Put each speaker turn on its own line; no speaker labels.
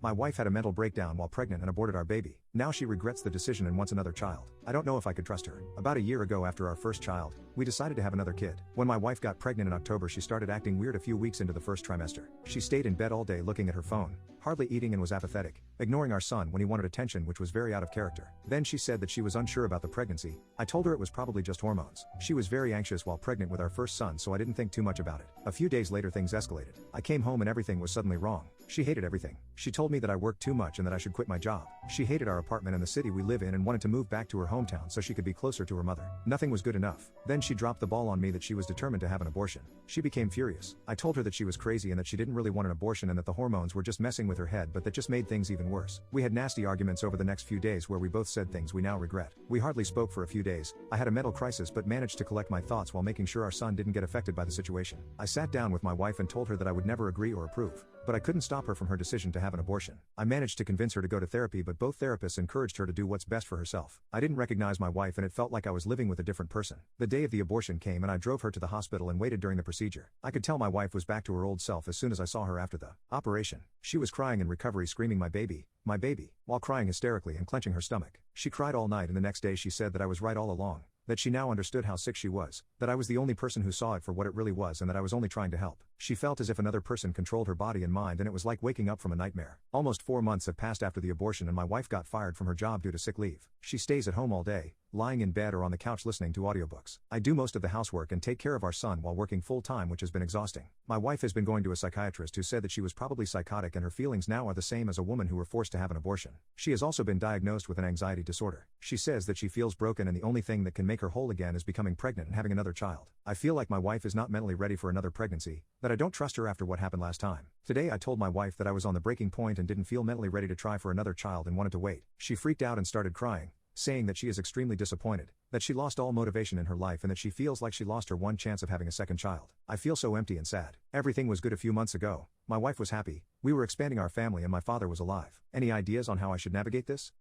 My wife had a mental breakdown while pregnant and aborted our baby. Now she regrets the decision and wants another child. I don't know if I could trust her. About a year ago after our first child, we decided to have another kid. When my wife got pregnant in October, she started acting weird a few weeks into the first trimester. She stayed in bed all day looking at her phone, hardly eating, and was apathetic, ignoring our son when he wanted attention, which was very out of character. Then she said that she was unsure about the pregnancy. I told her it was probably just hormones. She was very anxious while pregnant with our first son, so I didn't think too much about it. A few days later things escalated. I came home and everything was suddenly wrong. She hated everything. She told me that I worked too much and that I should quit my job. She hated our apartment and the city we live in and wanted to move back to her hometown so she could be closer to her mother. Nothing was good enough. Then she dropped the ball on me that she was determined to have an abortion. She became furious. I told her that she was crazy and that she didn't really want an abortion and that the hormones were just messing with her head, but that just made things even worse. We had nasty arguments over the next few days where we both said things we now regret. We hardly spoke for a few days. I had a mental crisis but managed to collect my thoughts while making sure our son didn't get affected by the situation. I sat down with my wife and told her that I would never agree or approve. But I couldn't stop her from her decision to have an abortion. I managed to convince her to go to therapy, but both therapists encouraged her to do what's best for herself. I didn't recognize my wife and it felt like I was living with a different person. The day of the abortion came and I drove her to the hospital and waited during the procedure. I could tell my wife was back to her old self as soon as I saw her after the operation. She was crying in recovery, screaming, my baby, while crying hysterically and clenching her stomach. She cried all night and the next day she said that I was right all along. That she now understood how sick she was, that I was the only person who saw it for what it really was and that I was only trying to help. She felt as if another person controlled her body and mind and it was like waking up from a nightmare. Almost 4 months have passed after the abortion and my wife got fired from her job due to sick leave. She stays at home all day, lying in bed or on the couch listening to audiobooks. I do most of the housework and take care of our son while working full-time, which has been exhausting. My wife has been going to a psychiatrist who said that she was probably psychotic and her feelings now are the same as a woman who were forced to have an abortion. She has also been diagnosed with an anxiety disorder. She says that she feels broken and the only thing that can make her whole again is becoming pregnant and having another child. I feel like my wife is not mentally ready for another pregnancy, that I don't trust her after what happened last time. Today I told my wife that I was on the breaking point and didn't feel mentally ready to try for another child and wanted to wait. She freaked out and started crying, saying that she is extremely disappointed, that she lost all motivation in her life and that she feels like she lost her one chance of having a second child. I feel so empty and sad. Everything was good a few months ago. My wife was happy, we were expanding our family and my father was alive. Any ideas on how I should navigate this?